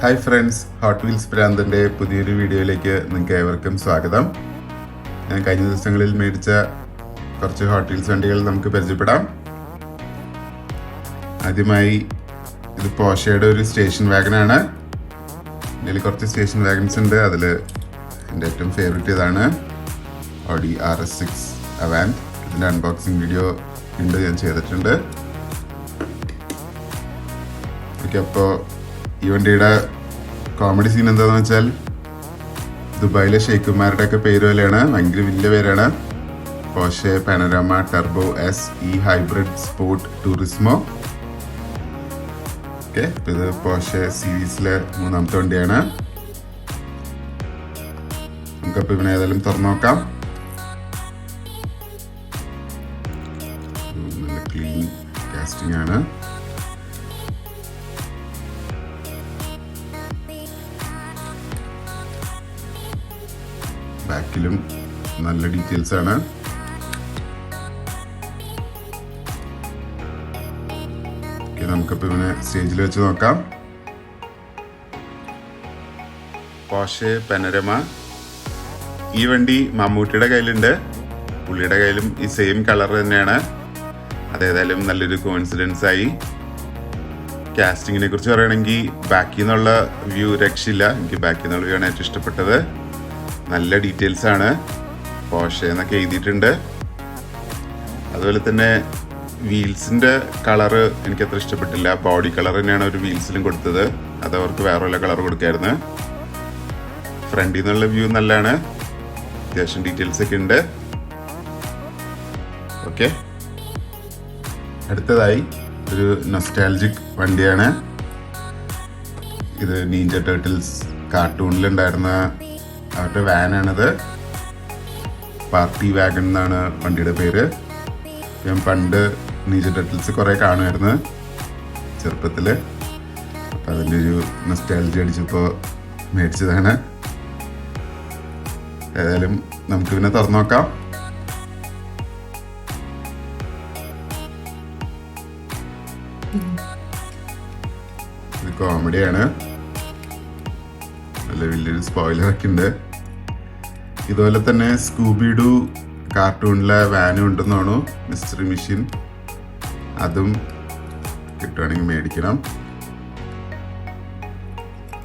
Hi friends, ഹോട്ട്വീൽസ് പ്രാന്തൻ്റെ പുതിയൊരു വീഡിയോയിലേക്ക് നിങ്ങൾക്ക് ഏവർക്കും സ്വാഗതം. ഞാൻ കഴിഞ്ഞ ദിവസങ്ങളിൽ മേടിച്ച കുറച്ച് ഹോട്ട്വീൽസ് വണ്ടികൾ നമുക്ക് പരിചയപ്പെടാം. ആദ്യമായി ഇത് പോർഷയുടെ ഒരു സ്റ്റേഷൻ വാഗനാണ്. ഇതിൽ കുറച്ച് സ്റ്റേഷൻ വാഗൻസ് ഉണ്ട്. അതിൽ എൻ്റെ ഏറ്റവും ഫേവറേറ്റ് ഇതാണ് ഓഡി RS6 അവാൻറ്റ്. ഇതിൻ്റെ അൺബോക്സിങ് വീഡിയോ ഉണ്ട്, ഞാൻ ചെയ്തിട്ടുണ്ട്. ഓക്കെ, അപ്പോൾ ഈ വണ്ടിയുടെ കോമഡി സീൻ എന്താണെന്ന് വെച്ചാൽ, ദുബായിലെ ഷെയ്ഖുമാരുടെ ഒക്കെ പേര് പോലെയാണ്, ഭയങ്കര വലിയ പേരാണ്. Porsche Panamera turbo SE hybrid sport Turismo. Okay, ഇത് പോർഷെ സീരീസിലെ മൂന്നാമത്തെ വണ്ടിയാണ്. നമുക്കപ്പോൾ ഇവനെ ഏതായാലും തുറന്നു നോക്കാം. നല്ല ക്ലീൻ കാസ്റ്റിംഗ് ആണ്. ബാക്കിലും നല്ല ഡീറ്റെയിൽസ് ആണ്. നമുക്കിപ്പോൾ ഇവനെ സ്റ്റേജിൽ വെച്ച് നോക്കാം. Porsche panorama. ഈ വണ്ടി മമ്മൂട്ടിയുടെ കയ്യിലുണ്ട്, പുള്ളിയുടെ കയ്യിലും ഈ സെയിം കളർ തന്നെയാണ്. അതേതായാലും നല്ലൊരു കോയിൻസിഡൻസ് ആയി. കാസ്റ്റിങ്ങിനെ കുറിച്ച് പറയുകയാണെങ്കിൽ ബാക്കിൽ നിന്നുള്ള വ്യൂ രക്ഷയില്ല. എനിക്ക് ബാക്കിൽ നിന്നുള്ള വ്യൂ ആണ് ഏറ്റവും ഇഷ്ടപ്പെട്ടത്. നല്ല ഡീറ്റെയിൽസ് ആണ്. പോർഷെ എന്നൊക്കെ എഴുതിയിട്ടുണ്ട്. അതുപോലെ തന്നെ വീൽസിൻ്റെ കളറ് എനിക്കത്ര ഇഷ്ടപ്പെട്ടില്ല. ബോഡി കളർ തന്നെയാണ് ഒരു വീൽസിലും കൊടുത്തത്. അത് അവർക്ക് വേറെ വല്ല കളർ കൊടുക്കായിരുന്നു. ഫ്രണ്ടിൽ നിന്നുള്ള വ്യൂ നല്ലതാണ്, അത്യാവശ്യം ഡീറ്റെയിൽസ് ഒക്കെ ഉണ്ട്. ഓക്കെ, അടുത്തതായി ഒരു നൊസ്റ്റാൾജിക് വണ്ടിയാണ്. ഇത് നീഞ്ച ടേർട്ടിൽസ് കാർട്ടൂണിലുണ്ടായിരുന്ന അവരുടെ വാനാണിത്. പാർട്ടി വാഗൺ എന്നാണ് വണ്ടിയുടെ പേര്. ഞാൻ പണ്ട് നീഞ്ച ടർട്ടിൽസ് കുറേ കാണുമായിരുന്നു ചെറുപ്പത്തിൽ. അപ്പം അതിൻ്റെ ഒരു നൊസ്റ്റാൾജി അടിച്ചപ്പോൾ മേടിച്ചതാണ്. ഏതായാലും നമുക്കിതിനെ തുറന്നു നോക്കാം. ഇത് കോമഡിയാണ്. നല്ല വലിയൊരു സ്പോയിലറൊക്കെ ഉണ്ട്. ഇതുപോലെ തന്നെ സ്കൂബിഡു കാർട്ടൂണിലെ വാനും ഉണ്ടെന്നാണു, മിസ്റ്ററി മെഷീൻ. അതും കിട്ടുവാണെങ്കിൽ മേടിക്കണം.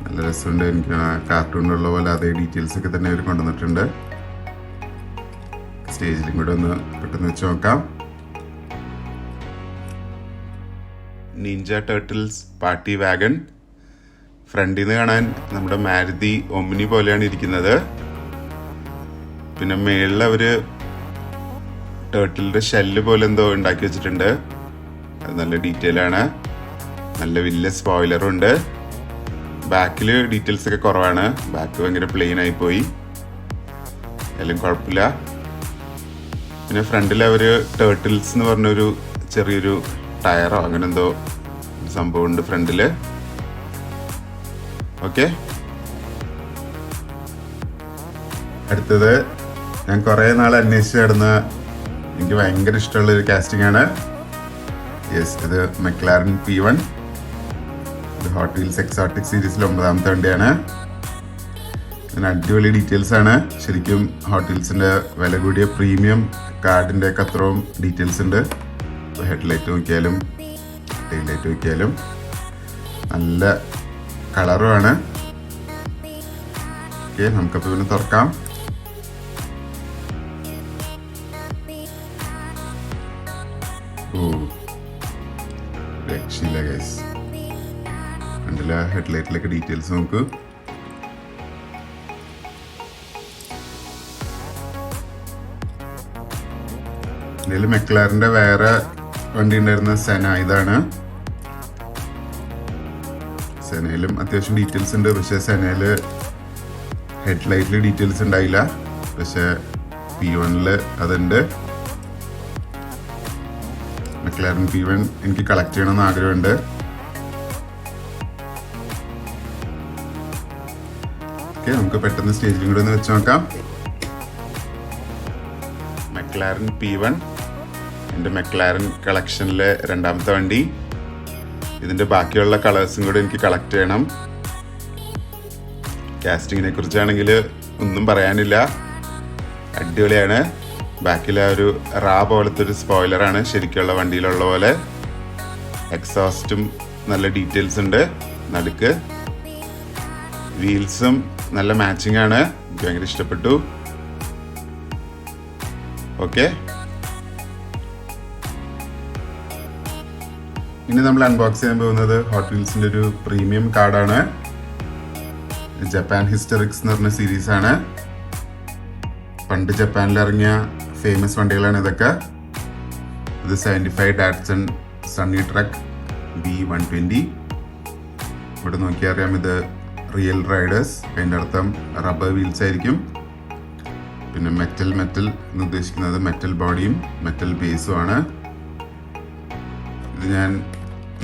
നല്ല രസമുണ്ട്. എനിക്ക് കാർട്ടൂണിലുള്ള പോലെ അതേ ഡീറ്റെയിൽസ് ഒക്കെ തന്നെ അവർ കൊണ്ടുവന്നിട്ടുണ്ട്. സ്റ്റേജിലും കൂടെ ഒന്ന് പെട്ടെന്ന് വെച്ച് നോക്കാം. Ninja turtles party wagon. ഫ്രണ്ടിൽ നിന്ന് കാണാൻ നമ്മുടെ മാരുതി ഒമിനി പോലെയാണ് ഇരിക്കുന്നത്. പിന്നെ മേളിൽ അവർ ടേർട്ടിലിൻ്റെ ഷെല്ല് പോലെ എന്തോ ഉണ്ടാക്കി വെച്ചിട്ടുണ്ട്. അത് നല്ല ഡീറ്റെയിൽ ആണ്. നല്ല വലിയ സ്പോയിലറും ഉണ്ട്. ബാക്കിൽ ഡീറ്റെയിൽസ് ഒക്കെ കുറവാണ്. ബാക്ക് ഭയങ്കര പ്ലെയിൻ ആയിപ്പോയി. എല്ലാം കുഴപ്പമില്ല. പിന്നെ ഫ്രണ്ടിൽ അവർ ടേർട്ടിൽസ് എന്ന് പറഞ്ഞൊരു ചെറിയൊരു ടയറോ അങ്ങനെ എന്തോ സംഭവം ഉണ്ട് ഫ്രണ്ടിൽ. ഓക്കെ, അടുത്തത് ഞാൻ കുറേ നാൾ അന്വേഷിച്ച് കിടന്ന എനിക്ക് ഭയങ്കര ഇഷ്ടമുള്ളൊരു കാസ്റ്റിംഗ് ആണ്. യെസ്, ഇത് McLaren P1. ഇത് ഹോട്ട്വീൽസ് എക്സോട്ടിക് സീരീസിൽ 9ാമത്തെ വണ്ടിയാണ്. ഇതിന് അടിപൊളി ഡീറ്റെയിൽസ് ആണ്. ശരിക്കും ഹോട്ട്വീൽസിൻ്റെ വില കൂടിയ പ്രീമിയം കാർഡിൻ്റെ ഒക്കെ അത്രയും ഡീറ്റെയിൽസ് ഉണ്ട്. ഇപ്പോൾ ഹെഡ്ലൈറ്റ് നോക്കിയാലും ടെയിൽ ലൈറ്റ് നോക്കിയാലും നല്ല കളറുമാണ്. ഓക്കെ, നമുക്കപ്പോൾ ഇതിന് തുറക്കാം. രക്ഷയില്ല ഗൈസ്. കണ്ടില്ല, ഹെഡ്ലൈറ്റിലൊക്കെ ഡീറ്റെയിൽസ് നോക്കൂ. ഇതിൽ മെക്ലാറിൻ്റെ വേറെ വണ്ടി ഉണ്ടായിരുന്ന സെന. ഇതാണ് സെനയിലും അത്യാവശ്യം ഡീറ്റെയിൽസ് ഉണ്ട്. പക്ഷേ സെനയിൽ ഹെഡ്ലൈറ്റിൽ ഡീറ്റെയിൽസ് ഉണ്ടായില്ല. പക്ഷേ P1 അതുണ്ട്. McLaren P1 എനിക്ക് കളക്ട് ചെയ്യണമെന്ന് ആഗ്രഹമുണ്ട്. ഓക്കെ, നമുക്ക് പെട്ടെന്ന് സ്റ്റേജിലും കൂടെ ഒന്ന് വെച്ച് നോക്കാം. McLaren P1 എൻ്റെ McLaren കളക്ഷനിലെ 2ാമത്തെ വണ്ടി. ഇതിൻ്റെ ബാക്കിയുള്ള കളേഴ്സും കൂടെ എനിക്ക് കളക്ട് ചെയ്യണം. കാസ്റ്റിങ്ങിനെ കുറിച്ചാണെങ്കിൽ ഒന്നും പറയാനില്ല, അടിപൊളിയാണ്. ബാക്കിൽ ആ ഒരു റാ പോലത്തെ ഒരു സ്പോയിലറാണ് ശരിക്കുള്ള വണ്ടിയിലുള്ള പോലെ. എക്സോസ്റ്റും നല്ല ഡീറ്റെയിൽസ് ഉണ്ട്. നടുക്ക് വീൽസും നല്ല മാച്ചിങ് ആണ്, എനിക്ക് ഭയങ്കര ഇഷ്ടപ്പെട്ടു. ഓക്കെ, ഇനി നമ്മൾ അൺബോക്സ് ചെയ്യാൻ പോകുന്നത് ഹോട്ട് വീൽസിന്റെ ഒരു പ്രീമിയം കാർഡാണ്. ജപ്പാൻ ഹിസ്റ്ററിക്സ് എന്ന് പറഞ്ഞ സീരീസ് ആണ്. പണ്ട് ജപ്പാനിൽ ഇറങ്ങിയ ഫേമസ് വണ്ടികളാണ് ഇതൊക്കെ. ഇത് 75 ഡാറ്റ്സൺ സണ്ണി ട്രക്ക് B120. ഇവിടെ നോക്കിയാൽ അറിയാം ഇത് റിയൽ റൈഡേഴ്സ്, അതിൻ്റെ അർത്ഥം റബ്ബർ വീൽസ് ആയിരിക്കും. പിന്നെ മെറ്റൽ എന്ന് ഉദ്ദേശിക്കുന്നത് മെറ്റൽ ബോഡിയും മെറ്റൽ ബേസും ആണ്. ഇത് ഞാൻ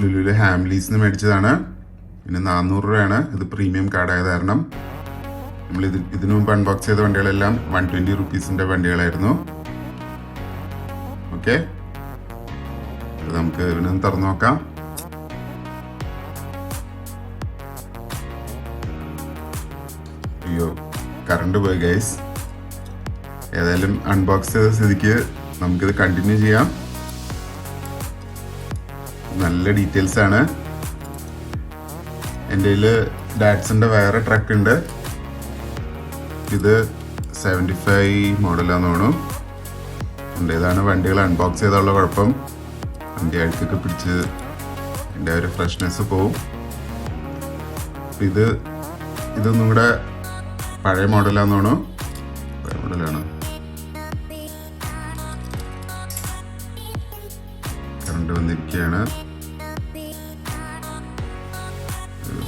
ലുലുവിലെ ഹാംലീസിന് മേടിച്ചതാണ്. പിന്നെ 400 രൂപയാണ്. ഇത് പ്രീമിയം കാർഡായത് കാരണം. നമ്മൾ ഇതിനു മുമ്പ് അൺബോക്സ് ചെയ്ത വണ്ടികളെല്ലാം 120 റുപ്പീസിൻ്റെ വണ്ടികളായിരുന്നു. ഓക്കെ, നമുക്ക് ഇതിനൊന്ന് തുറന്നു നോക്കാം. അയ്യോ, കറണ്ട് പോയി ഗൈസ്. ഏതായാലും അൺബോക്സ് ചെയ്ത സ്ഥിതിക്ക് നമുക്കിത് കണ്ടിന്യൂ ചെയ്യാം. നല്ല ഡീറ്റെയിൽസ് ആണ്. എൻ്റെ കയ്യിൽ ഡാറ്റ്സൻ്റെ വേറെ ട്രക്ക് ഉണ്ട്. ഇത് 75 മോഡലാന്ന് തോന്നുന്നു. ഇതാണ് വണ്ടികൾ അൺബോക്സ് ചെയ്തുള്ള കുഴപ്പം. വണ്ടി അഴുക്കൊക്കെ പിടിച്ച് എൻ്റെ ഒരു ഫ്രഷ്നെസ് പോവും. ഇതൊന്നും കൂടെ പഴയ മോഡലാന്ന് തോന്നുന്നു. പഴയ മോഡലാണ്. കറണ്ട് വന്നിരിക്കുകയാണ്.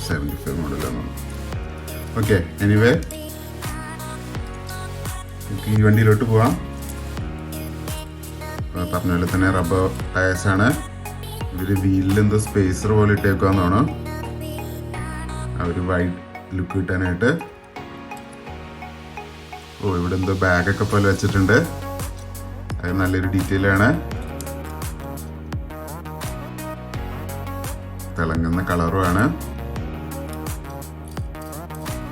75 മോഡലാണ്. ഓക്കെ, എനിവേ ഈ വണ്ടിയിലോട്ട് പോവാം. പറഞ്ഞ പോലെ തന്നെ റബ്ബർ ടയേഴ്സ് ആണ്. ഇവര് വീലിൽ എന്തോ സ്പേസർ പോലെ ഇട്ടേക്കാന്നാണ് ആ ഒരു വൈഡ് ലുക്ക് കിട്ടാനായിട്ട്. ഇവിടെ എന്തോ ബാഗൊക്കെ പോലെ വെച്ചിട്ടുണ്ട്. അത് നല്ലൊരു ഡീറ്റെയിൽ ആണ്. തിളങ്ങുന്ന കളറുമാണ്.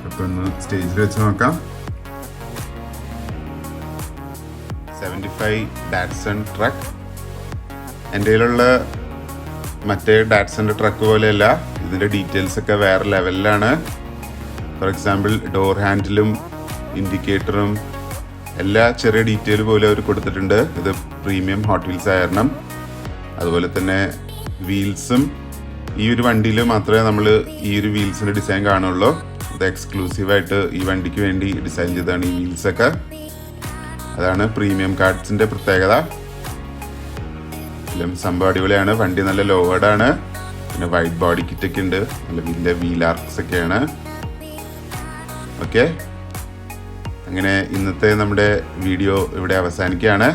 അപ്പൊ ഒന്ന് സ്റ്റേജിൽ വെച്ച് നോക്കാം. 75 ഡാറ്റ്സൺ ട്രക്ക്. എൻ്റെ കയ്യിലുള്ള മറ്റേ ഡാറ്റ്സൻ്റെ ട്രക്ക് പോലെയല്ല. ഇതിൻ്റെ ഡീറ്റെയിൽസ് ഒക്കെ വേറെ ലെവലിലാണ്. ഫോർ എക്സാമ്പിൾ ഡോർ ഹാൻഡിലും ഇൻഡിക്കേറ്ററും എല്ലാ ചെറിയ ഡീറ്റെയിൽ പോലും അവർ കൊടുത്തിട്ടുണ്ട്. ഇത് പ്രീമിയം ഹോട്ട് വീൽസ് ആയിരുന്നു. അതുപോലെ തന്നെ വീൽസും ഈ ഒരു വണ്ടിയിൽ മാത്രമേ നമ്മൾ ഈ ഒരു വീൽസിൻ്റെ ഡിസൈൻ കാണുള്ളൂ. ഇത് എക്സ്ക്ലൂസീവായിട്ട് ഈ വണ്ടിക്ക് വേണ്ടി ഡിസൈൻ ചെയ്തതാണ് ഈ വീൽസൊക്കെ. അതാണ് പ്രീമിയം കാർഡ്സിൻ്റെ പ്രത്യേകത. സംഭവം അടിപൊളിയാണ്. വണ്ടി നല്ല ലോവേഡാണ്. പിന്നെ വൈറ്റ് ബോഡി കിറ്റൊക്കെ ഉണ്ട്. നല്ല വലിയ വീൽ ആർക്സ് ഒക്കെയാണ്. ഓക്കെ, അങ്ങനെ ഇന്നത്തെ നമ്മുടെ വീഡിയോ ഇവിടെ അവസാനിക്കുകയാണ്.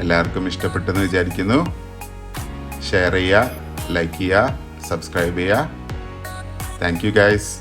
എല്ലാവർക്കും ഇഷ്ടപ്പെട്ടെന്ന് വിചാരിക്കുന്നു. ഷെയർ ചെയ്യുക, ലൈക്ക് ചെയ്യുക, സബ്സ്ക്രൈബ് ചെയ്യുക. Thank you guys.